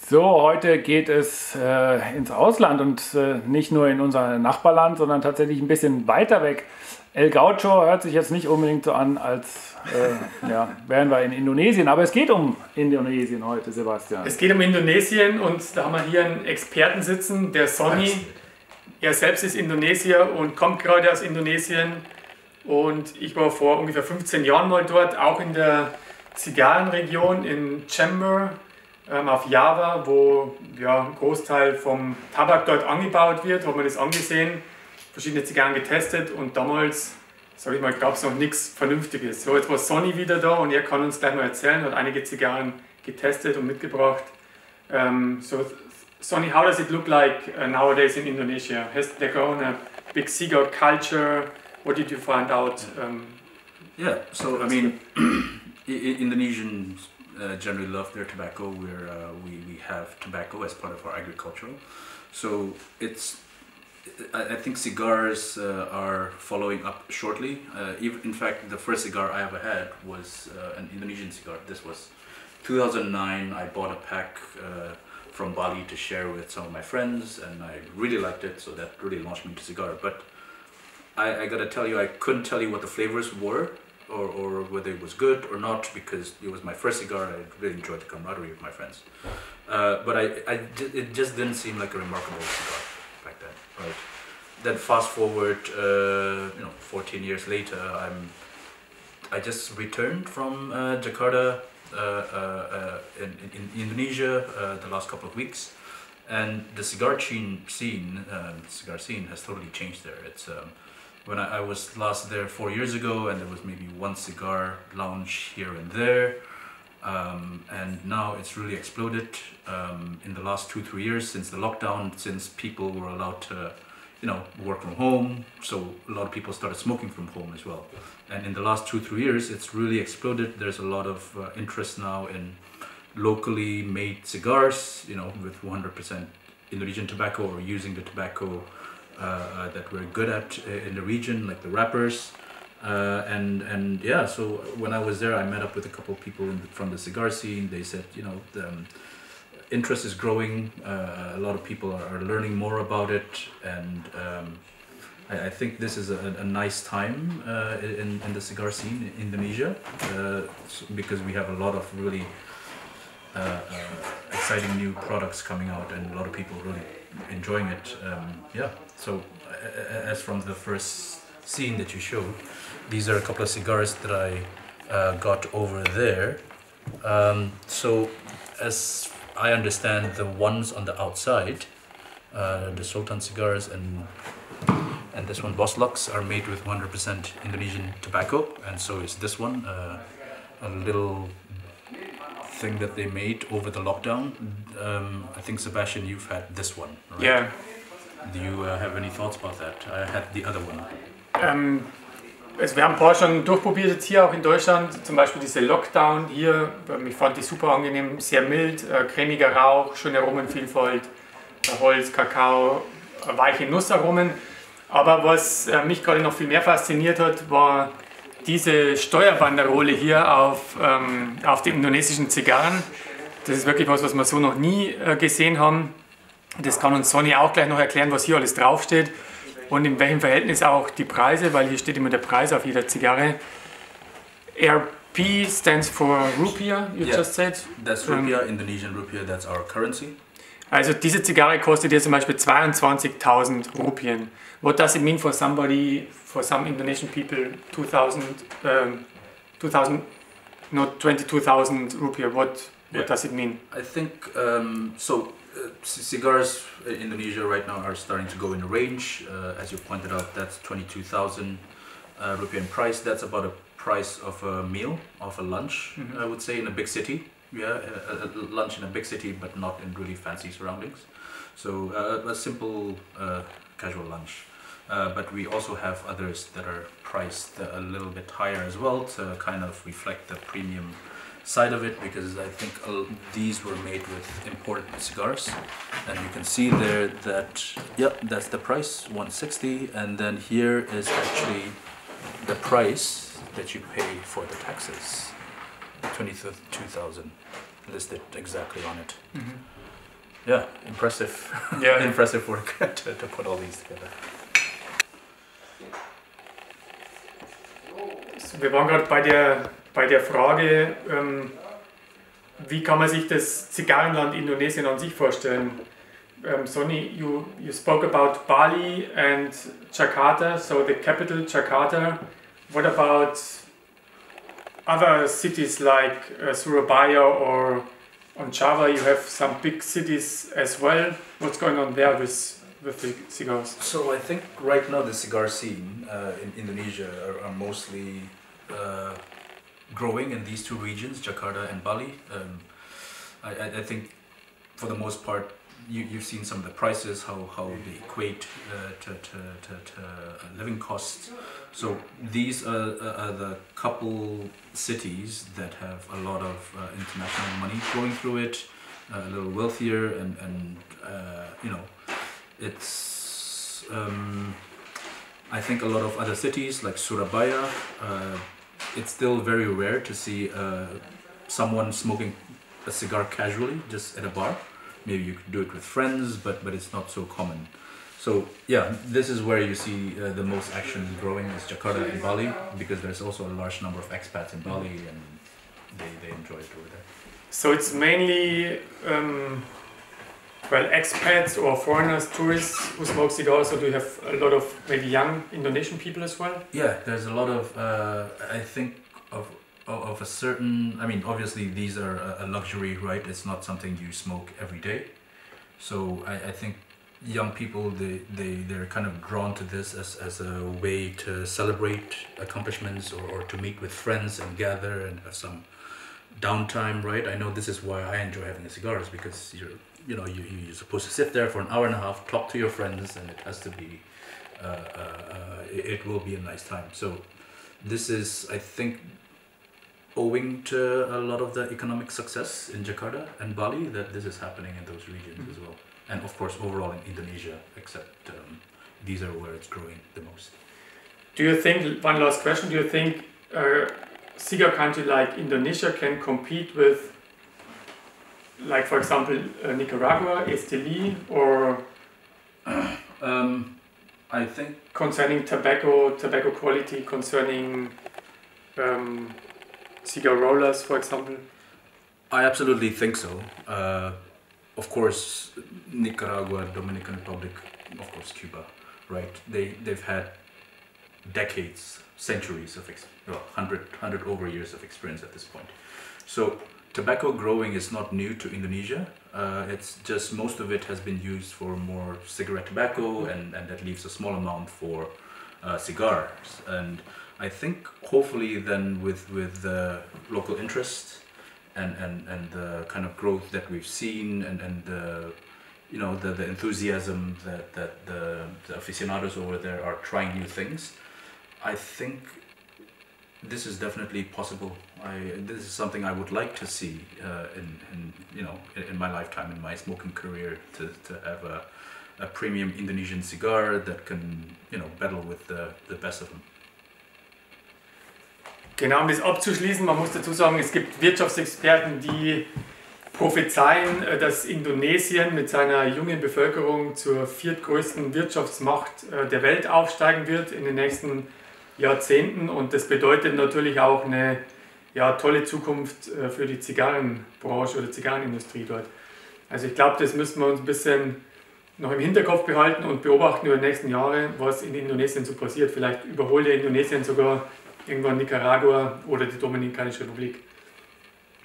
So, heute geht es ins Ausland und nicht nur in unser Nachbarland, sondern tatsächlich ein bisschen weiter weg. El Gaucho hört sich jetzt nicht unbedingt so an, als ja, wären wir in Indonesien. Aber es geht um Indonesien heute, Sebastian. Es geht um Indonesien und da haben wir hier einen Experten sitzen, der Sonny. Er selbst ist Indonesier und kommt gerade aus Indonesien. Und ich war vor ungefähr 15 Jahren mal dort, auch in der Zigarrenregion in Jember auf Java, wo ja, ein Großteil vom Tabak dort angebaut wird. Hat man das angesehen, verschiedene Zigarren getestet und damals, sage ich mal, gab es noch nichts Vernünftiges. So, jetzt war Sonny wieder da und er kann uns gleich mal erzählen, hat einige Zigarren getestet und mitgebracht. So, Sonny, how does it look like nowadays in Indonesia? Has there grown a big cigar culture? What did you find out? Yeah, so I mean, Indonesians generally love their tobacco. We have tobacco as part of our agricultural. So I think cigars are following up shortly. In fact, the first cigar I ever had was an Indonesian cigar. This was 2009. I bought a pack from Bali to share with some of my friends, and I really liked it. So that really launched me to cigar. But I gotta tell you, I couldn't tell you what the flavors were, or whether it was good or not, because it was my first cigar. I really enjoyed the camaraderie with my friends. But it just didn't seem like a remarkable cigar back then, right? Then fast forward, 14 years later, I just returned from Jakarta in Indonesia the last couple of weeks, and the cigar scene has totally changed there. It's when I was last there 4 years ago, and there was maybe one cigar lounge here and there, and now it's really exploded in the last 2-3 years since the lockdown, since people were allowed to work from home, so a lot of people started smoking from home as well. And in the last 2-3 years, it's really exploded. There's a lot of interest now in locally made cigars, with 100% Indonesian tobacco, or using the tobacco that we're good at in the region, like the wrappers. And yeah, so when I was there, I met up with a couple of people from the cigar scene. They said, the interest is growing. A lot of people are learning more about it, and I think this is a nice time in the cigar scene in Indonesia, because we have a lot of really exciting new products coming out, and a lot of people really enjoying it. Yeah, so as from the first scene that you showed, these are a couple of cigars that I got over there. So as I understand, the ones on the outside, the Sultan cigars and this one, Boss Lux, are made with 100% Indonesian tobacco, and so is this one, a little thing that they made over the lockdown. I think, Sebastian, you've had this one, right? Yeah. Do you have any thoughts about that? I had the other one. Wir haben ein paar schon durchprobiert jetzt hier auch in Deutschland, zum Beispiel diese Lockdown hier. Ich fand die super angenehm, sehr mild, cremiger Rauch, schöne Aromenvielfalt, Holz, Kakao, weiche Nussaromen. Aber was mich gerade noch viel mehr fasziniert hat, war diese Steuerbanderole hier auf die indonesischen Zigarren. Das ist wirklich was wir so noch nie gesehen haben. Das kann uns Sonny auch gleich noch erklären, was hier alles draufsteht und in welchem Verhältnis auch die Preise, weil hier steht immer der Preis auf jeder Zigarre. RP stands for Rupiah, you just said? That's Rupiah, Indonesian Rupiah, that's our currency. Also diese Zigarre kostet hier zum Beispiel 22.000 Rupien. What does it mean for somebody, for some Indonesian people, 22,000 Rupiah? What does it mean? I think cigars in Indonesia right now are starting to go in a range. As you pointed out, that's 22,000 Rupiah in price. That's about a price of a meal, of a lunch, I would say, in a big city. Yeah, a lunch in a big city, but not in really fancy surroundings. So a simple casual lunch. But we also have others that are priced a little bit higher as well, to kind of reflect the premium side of it, because I think these were made with imported cigars, and you can see there that that's the price, 160, and then here is actually the price that you pay for the taxes, 22,000 listed exactly on it. Yeah, impressive. Yeah. Impressive work to put all these together. So, wir waren gerade bei der Frage, wie kann man sich das Zigarrenland Indonesien an sich vorstellen? Sonny, you spoke about Bali and Jakarta, so the capital Jakarta. What about other cities like Surabaya or on Java? You have some big cities as well. What's going on there with the cigars? So I think right now the cigar scene in Indonesia are mostly growing in these two regions, Jakarta and Bali. I think for the most part you've seen some of the prices, how they equate to living costs. So these are the couple cities that have a lot of international money flowing through it, a little wealthier, and you know, it's I think a lot of other cities like Surabaya, it's still very rare to see someone smoking a cigar casually just at a bar. Maybe you could do it with friends, but it's not so common. So yeah, this is where you see the most action growing is Jakarta and Bali, because there's also a large number of expats in Bali and they enjoy it over there. So it's mainly expats or foreigners, tourists who smoke cigars, or do you have a lot of maybe young Indonesian people as well? Yeah, there's a lot of, I think of a certain, I mean, obviously these are a luxury, right? It's not something you smoke every day. So I think young people, they're kind of drawn to this as a way to celebrate accomplishments or to meet with friends and gather and have some downtime, right? I know this is why I enjoy having a cigar, is because you're supposed to sit there for an hour and a half, talk to your friends, and it has to be, it will be a nice time. So this is, I think, owing to a lot of the economic success in Jakarta and Bali, that this is happening in those regions as well. And of course overall in Indonesia, except these are where it's growing the most. Do you think, one last question, do you think a cigar country like Indonesia can compete with, like for example, Nicaragua, Esteli, or I think concerning tobacco quality, concerning cigar rollers, for example? I absolutely think so. Of course, Nicaragua, Dominican Republic, of course Cuba, right? They've had decades, centuries of 100 over years of experience at this point. So tobacco growing is not new to Indonesia. It's just most of it has been used for more cigarette tobacco, and that leaves a small amount for cigars. And I think hopefully then with the local interest and the kind of growth that we've seen and the enthusiasm that the aficionados over there are trying new things, I think this is definitely possible. This is something I would like to see in my lifetime, in my smoking career, to have a premium Indonesian cigar that can battle with the best of them. Genau, um das abzuschließen, man muss dazu sagen, es gibt Wirtschaftsexperten, die prophezeien, dass Indonesien mit seiner jungen Bevölkerung zur viertgrößten Wirtschaftsmacht der Welt aufsteigen wird in den nächsten Jahrzehnten, und das bedeutet natürlich auch eine tolle Zukunft für die Zigarrenbranche oder Zigarrenindustrie dort. Also ich glaube, das müssen wir uns ein bisschen noch im Hinterkopf behalten und beobachten über die nächsten Jahre, was in Indonesien so passiert. Vielleicht überholt ja Indonesien sogar irgendwann Nicaragua oder die Dominikanische Republik.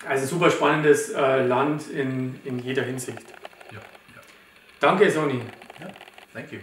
Also super spannendes Land in jeder Hinsicht. Ja. Danke, Sonny. Ja, thank you.